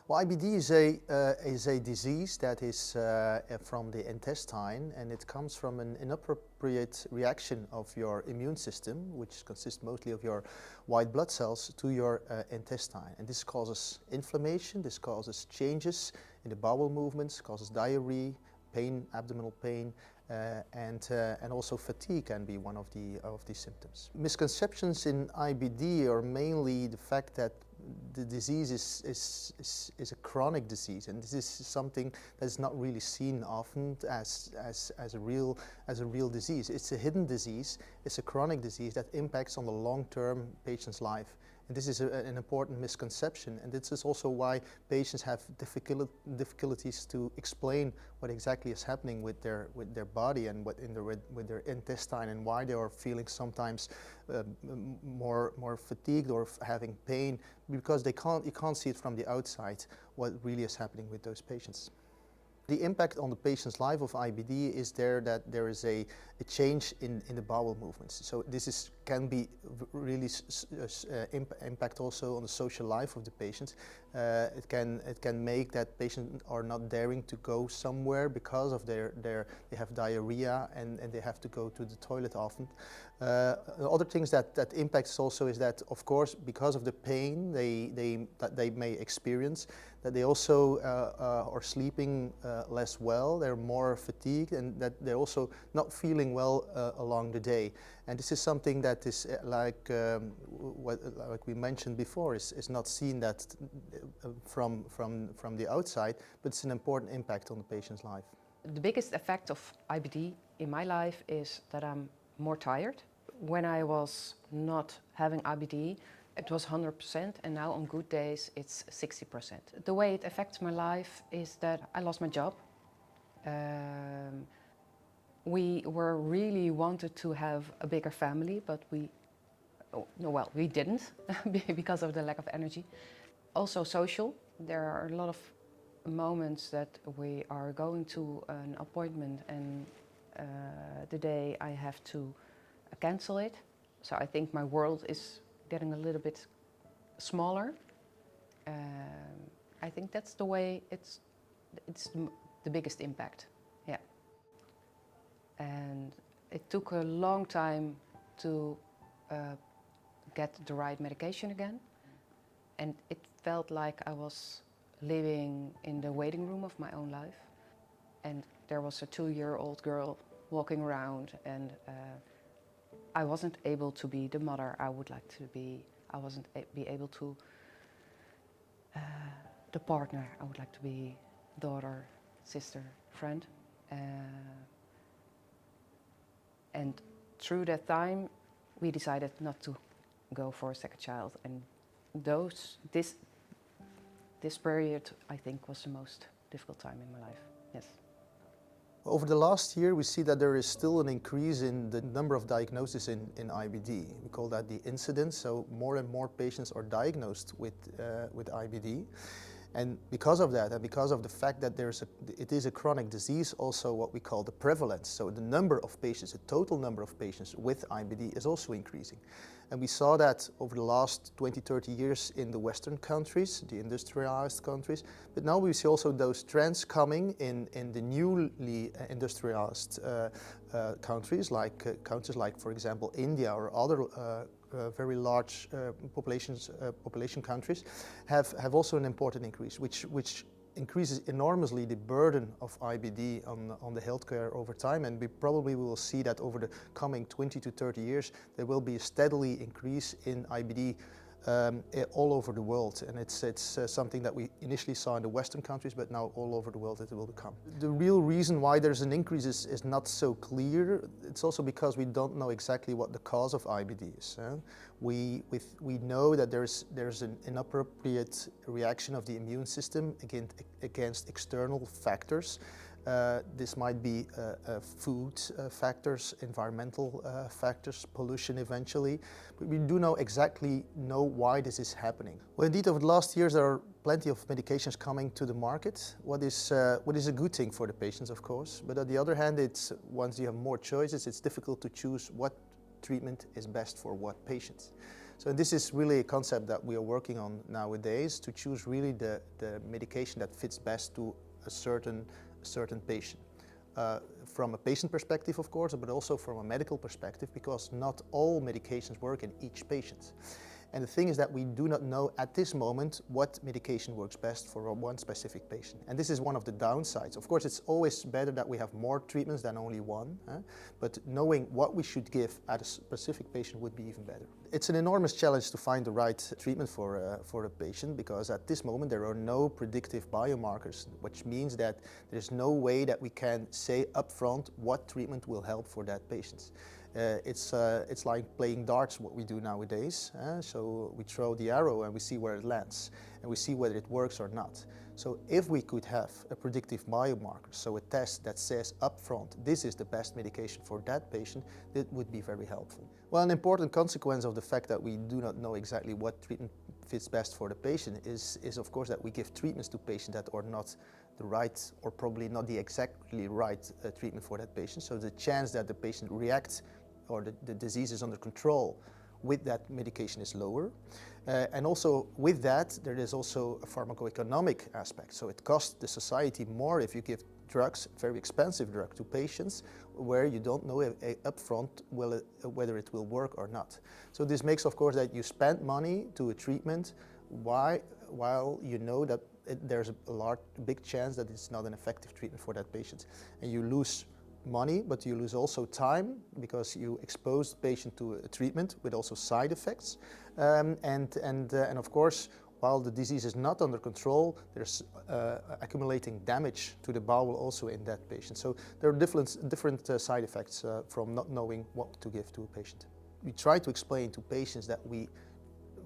Well, IBD is a disease that is from the intestine, and it comes from an inappropriate reaction of your immune system, which consists mostly of your white blood cells, to your intestine. And this causes inflammation, this causes changes in the bowel movements, causes diarrhea, pain, abdominal pain, and also fatigue can be one of the symptoms. Misconceptions in IBD are mainly the fact that the disease is a chronic disease, and this is something that is not really seen often as a real disease. It's a hidden disease. It's a chronic disease that impacts on the long-term patient's life. And this is an important misconception, and this is also why patients have difficulties to explain what exactly is happening with their body and with their intestine, and why they are feeling sometimes more fatigued or having pain, because you can't see it from the outside what really is happening with those patients. The impact on the patient's life of IBD is that there is a change in the bowel movements. So this can be really impact also on the social life of the patient. It can make that patient are not daring to go somewhere because of they have diarrhea and they have to go to the toilet often. Other things that impacts also is that, of course, because of the pain that they may experience, that they also are sleeping less well, they're more fatigued, and that they're also not feeling well along the day. And this is something that is like we mentioned before, is not seen that from the outside, but it's an important impact on the patient's life. The biggest effect of IBD in my life is that I'm more tired. When I was not having IBD, it was 100%, and now on good days it's 60%. The way it affects my life is that I lost my job. We really wanted to have a bigger family, but we didn't because of the lack of energy. Also social. There are a lot of moments that we are going to an appointment and the day I have to cancel it. So I think my world is getting a little bit smaller. I think that's the way it's the biggest impact. Yeah. And it took a long time to get the right medication again, and it felt like I was living in the waiting room of my own life, and there was a 2-year-old girl walking around, and I wasn't able to be the mother I would like to be. I wasn't be able to the partner I would like to be, daughter, sister, friend. And through that time, we decided not to go for a second child. And this period, I think, was the most difficult time in my life. Yes. Over the last year, we see that there is still an increase in the number of diagnoses in IBD. We call that the incidence, so more and more patients are diagnosed with IBD. And because of that, and because of the fact that it is a chronic disease, also what we call the prevalence, so the number of patients, the total number of patients with IBD is also increasing. And we saw that over the last 20, 30 years in the Western countries, the industrialized countries, but now we see also those trends coming in the newly industrialized countries, like, for example, India or other very large population countries have also an important increase, which increases enormously the burden of IBD on the healthcare over time, and we probably will see that over the coming 20 to 30 years there will be a steadily increase in IBD all over the world, and it's something that we initially saw in the Western countries, but now all over the world it will become. The real reason why there's an increase is not so clear. It's also because we don't know exactly what the cause of IBD is. We know that there's an inappropriate reaction of the immune system against external factors. This might be food factors, environmental factors, pollution eventually, but we do not exactly know why this is happening. Well, indeed, over the last years there are plenty of medications coming to the market, what is a good thing for the patients, of course, but on the other hand, once you have more choices, it's difficult to choose what treatment is best for what patients. So this is really a concept that we are working on nowadays, to choose really the medication that fits best to a certain patient. From a patient perspective, of course, but also from a medical perspective, because not all medications work in each patient. And the thing is that we do not know at this moment what medication works best for one specific patient. And this is one of the downsides. Of course, it's always better that we have more treatments than only one, but knowing what we should give at a specific patient would be even better. It's an enormous challenge to find the right treatment for a patient, because at this moment there are no predictive biomarkers, which means that there's no way that we can say upfront what treatment will help for that patient. It's like playing darts, what we do nowadays. So we throw the arrow and we see where it lands, and we see whether it works or not. So if we could have a predictive biomarker, so a test that says upfront, this is the best medication for that patient, that would be very helpful. Well, an important consequence of the fact that we do not know exactly what treatment fits best for the patient is of course that we give treatments to patients that are not the right, or probably not the exactly right treatment for that patient. So the chance that the patient reacts or the disease is under control with that medication is lower. And also with that, there is also a pharmacoeconomic aspect. So it costs the society more if you give drugs, very expensive drug, to patients where you don't know upfront whether it will work or not. So this makes, of course, that you spend money to a treatment while you know that there's a big chance that it's not an effective treatment for that patient. And you lose money, but you lose also time, because you expose the patient to a treatment with also side effects. And of course, while the disease is not under control, there's accumulating damage to the bowel also in that patient. So there are different side effects from not knowing what to give to a patient. We try to explain to patients that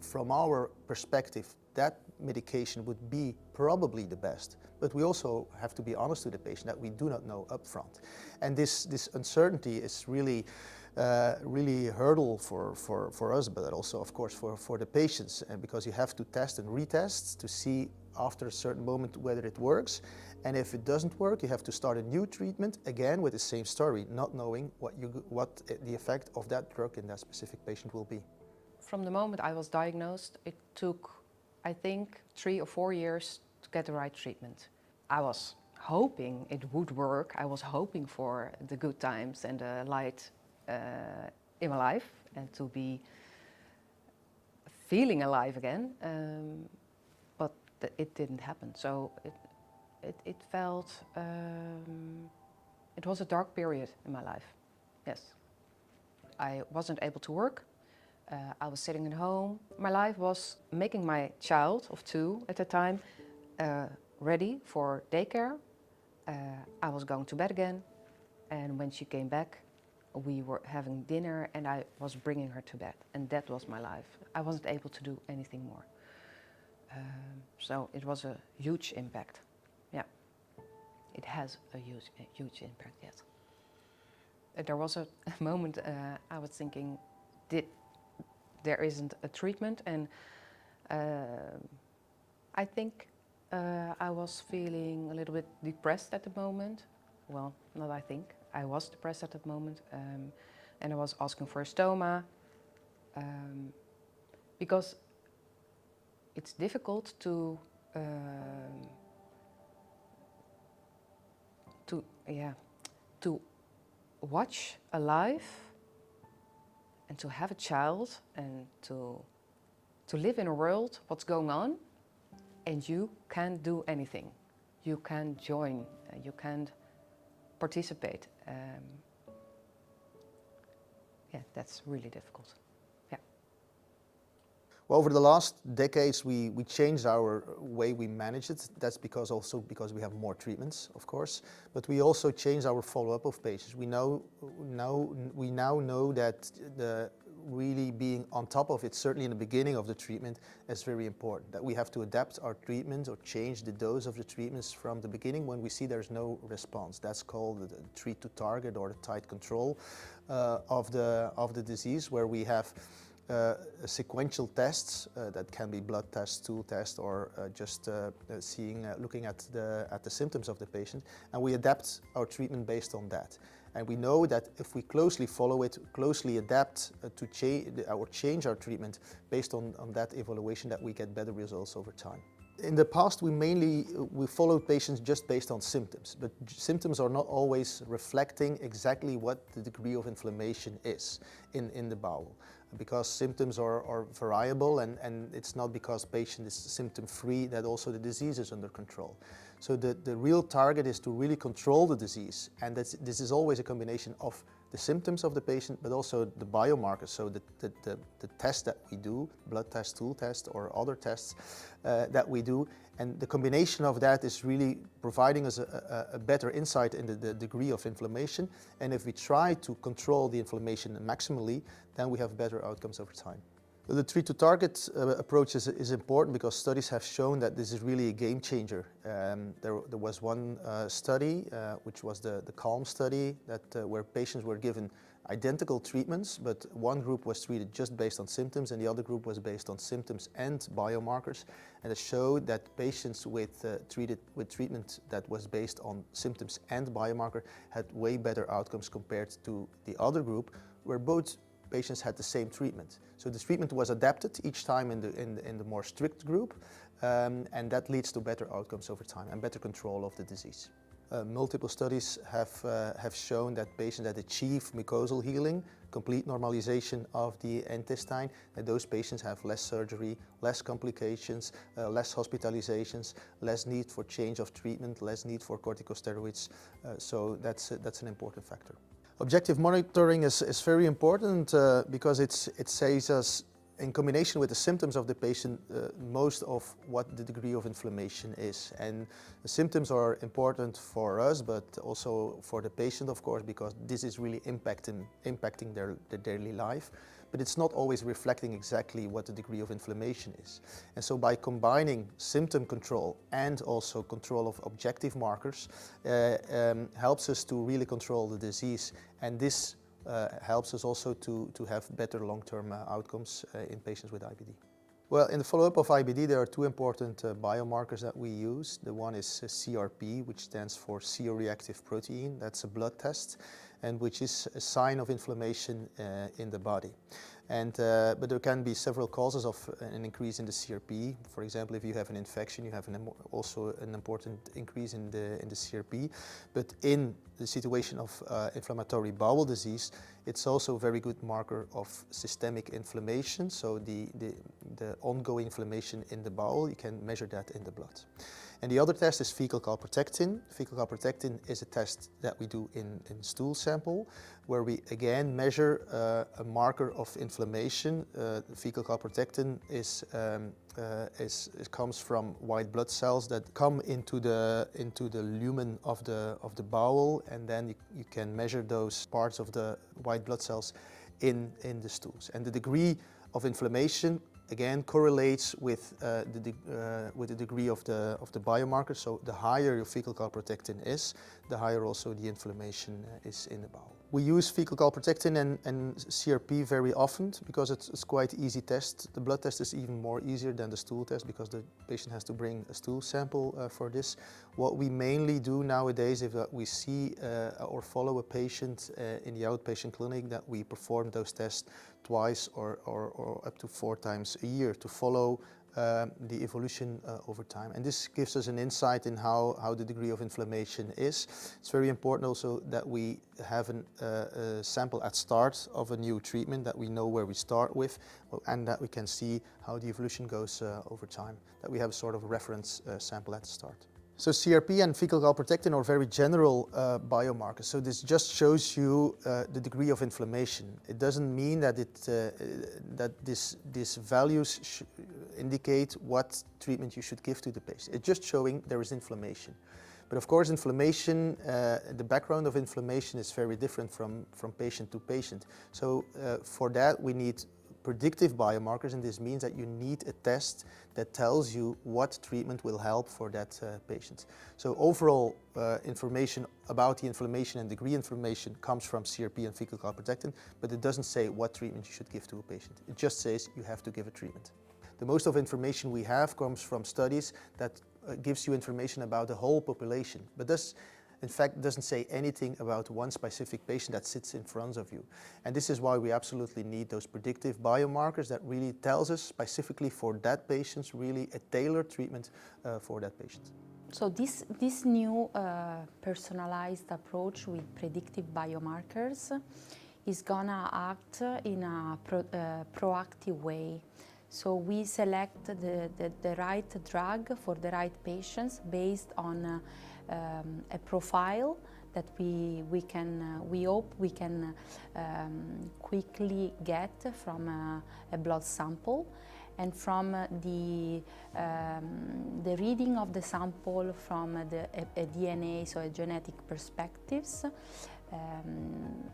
from our perspective, that medication would be probably the best, but we also have to be honest to the patient that we do not know upfront. And this uncertainty is really a hurdle for us, but also of course for the patients, because you have to test and retest to see after a certain moment whether it works. And if it doesn't work, you have to start a new treatment again with the same story, not knowing what the effect of that drug in that specific patient will be. From the moment I was diagnosed, it took, I think, 3 or 4 years to get the right treatment. I was hoping it would work. I was hoping for the good times and the light in my life, and to be feeling alive again. But it didn't happen. So it felt, it was a dark period in my life, yes. I wasn't able to work. I was sitting at home. My life was making my child of 2 at the time ready for daycare. I was going to bed again, and when she came back, we were having dinner and I was bringing her to bed, and that was my life. I wasn't able to do anything more. So it was a huge impact. Yeah, it has a huge impact, yes. There was a moment I was thinking, there isn't a treatment, and I think I was feeling a little bit depressed at the moment. Well, not I think, I was depressed at that moment, and I was asking for a stoma, because it's difficult to watch a life and to have a child and to live in a world, what's going on, and you can't do anything. You can't join, you can't participate. Yeah, that's really difficult. Yeah. Well, over the last decades, we changed our way we manage it. That's because we have more treatments, of course, but we also changed our follow-up of patients. We now know that really being on top of it, certainly in the beginning of the treatment, is very important. That we have to adapt our treatment or change the dose of the treatments from the beginning when we see there's no response. That's called the treat to target or the tight control of the disease, where we have sequential tests that can be blood tests, stool tests, or just looking at the symptoms of the patient, and we adapt our treatment based on that. And we know that if we closely follow it, closely adapt to change our treatment based on that evaluation, that we get better results over time. In the past, we followed patients just based on symptoms, but symptoms are not always reflecting exactly what the degree of inflammation is in the bowel, because symptoms are variable, and it's not because patient is symptom-free that also the disease is under control. So the real target is to really control the disease, and this is always a combination of the symptoms of the patient, but also the biomarkers, so the test that we do, blood test, stool test, or other tests that we do, and the combination of that is really providing us a better insight into the degree of inflammation, and if we try to control the inflammation maximally, then we have better outcomes over time. The treat-to-target approach is important because studies have shown that this is really a game changer. There was one study, which was the CALM study, where patients were given identical treatments, but one group was treated just based on symptoms and the other group was based on symptoms and biomarkers. And it showed that patients treated with treatment that was based on symptoms and biomarker had way better outcomes compared to the other group, where both patients had the same treatment. So the treatment was adapted each time in the more strict group, and that leads to better outcomes over time and better control of the disease. Multiple studies have shown that patients that achieve mucosal healing, complete normalization of the intestine, that those patients have less surgery, less complications, less hospitalizations, less need for change of treatment, less need for corticosteroids. So that's an important factor. Objective monitoring is very important because it says us, in combination with the symptoms of the patient, most of what the degree of inflammation is. And the symptoms are important for us, but also for the patient, of course, because this is really impacting their daily life. But it's not always reflecting exactly what the degree of inflammation is. And so by combining symptom control and also control of objective markers, helps us to really control the disease. And this helps us also to have better long-term outcomes in patients with IBD. Well, in the follow-up of IBD, there are two important biomarkers that we use. The one is CRP, which stands for seroreactive protein. That's a blood test, and which is a sign of inflammation in the body. But there can be several causes of an increase in the CRP. For example, if you have an infection, you have also an important increase in the CRP. But in the situation of inflammatory bowel disease, it's also a very good marker of systemic inflammation. So the ongoing inflammation in the bowel, you can measure that in the blood. And the other test is fecal calprotectin. Fecal calprotectin is a test that we do in stool sample, where we again measure a marker of inflammation. Fecal calprotectin comes from white blood cells that come into the lumen of the bowel, and then you can measure those parts of the white blood cells in the stools. And the degree of inflammation again correlates with the degree of the biomarker. So the higher your fecal calprotectin is, the higher also the inflammation is in the bowel. We use fecal calprotectin and CRP very often because it's quite easy test. The blood test is even more easier than the stool test because the patient has to bring a stool sample for this. What we mainly do nowadays is that we see or follow a patient in the outpatient clinic, that we perform those tests twice or up to 4 times a year to follow the evolution over time. And this gives us an insight in how the degree of inflammation is. It's very important also that we have a sample at start of a new treatment, that we know where we start with, and that we can see how the evolution goes over time, that we have a sort of reference sample at the start. So CRP and fecal calprotectin are very general biomarkers. So this just shows you the degree of inflammation. It doesn't mean that these values indicate what treatment you should give to the patient. It's just showing there is inflammation. But of course, inflammation, the background of inflammation is very different from patient to patient. So for that, we need predictive biomarkers, and this means that you need a test that tells you what treatment will help for that patient. So overall information about the inflammation and degree inflammation comes from CRP and fecal calprotectin, but it doesn't say what treatment you should give to a patient. It just says you have to give a treatment. The most of information we have comes from studies that gives you information about the whole population, but this in fact doesn't say anything about one specific patient that sits in front of you. And this is why we absolutely need those predictive biomarkers that really tells us specifically for that patient really a tailored treatment for that patient. So this new personalized approach with predictive biomarkers is gonna act in a proactive way. So we select the right drug for the right patients based on a profile that we hope we can quickly get from a blood sample, and from the reading of the sample from a DNA, so a genetic perspectives,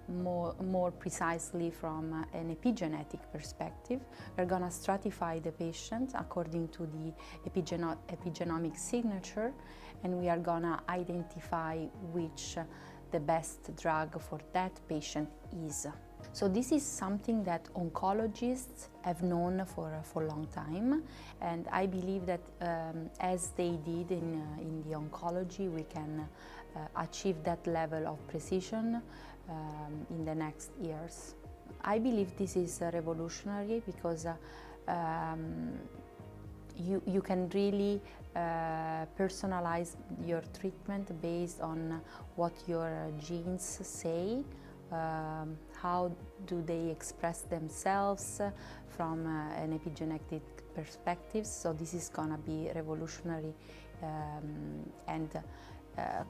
more precisely from an epigenetic perspective. We're going to stratify the patient according to the epigenomic signature, and we are going to identify which the best drug for that patient is. So this is something that oncologists have known for a long time, and I believe that as they did in the oncology, we can achieve that level of precision in the next years. I believe this is revolutionary because you can really personalize your treatment based on what your genes say, how do they express themselves from an epigenetic perspective. So this is going to be revolutionary and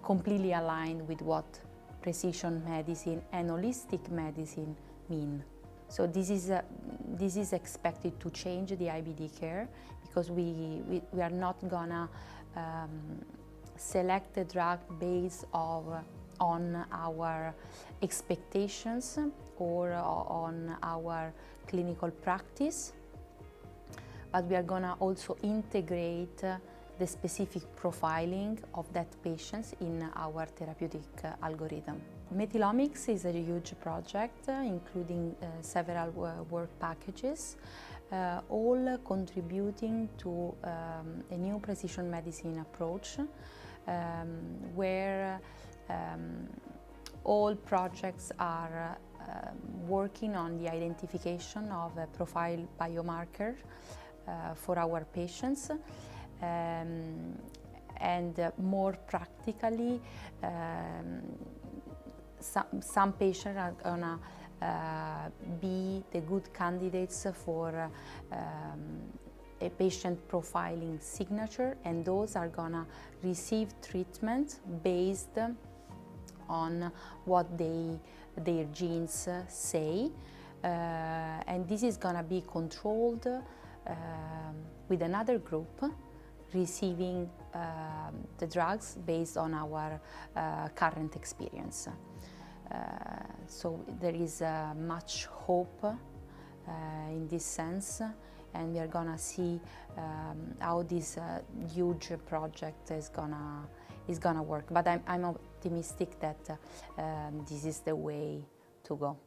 completely aligned with what precision medicine and holistic medicine mean. So this is expected to change the IBD care, because we are not gonna select the drug based on our expectations or on our clinical practice, but we are gonna also integrate the specific profiling of that patient in our therapeutic algorithm. METHYLOMIC is a huge project, including several work packages, all contributing to a new precision medicine approach, where all projects are working on the identification of a profile biomarker for our patients. And more practically, some patients are gonna be the good candidates for a patient profiling signature, and those are gonna receive treatment based on what their genes say, and this is gonna be controlled with another group receiving the drugs based on our current experience. So there is much hope in this sense, and we are gonna see how this huge project is gonna work. But I'm optimistic that this is the way to go.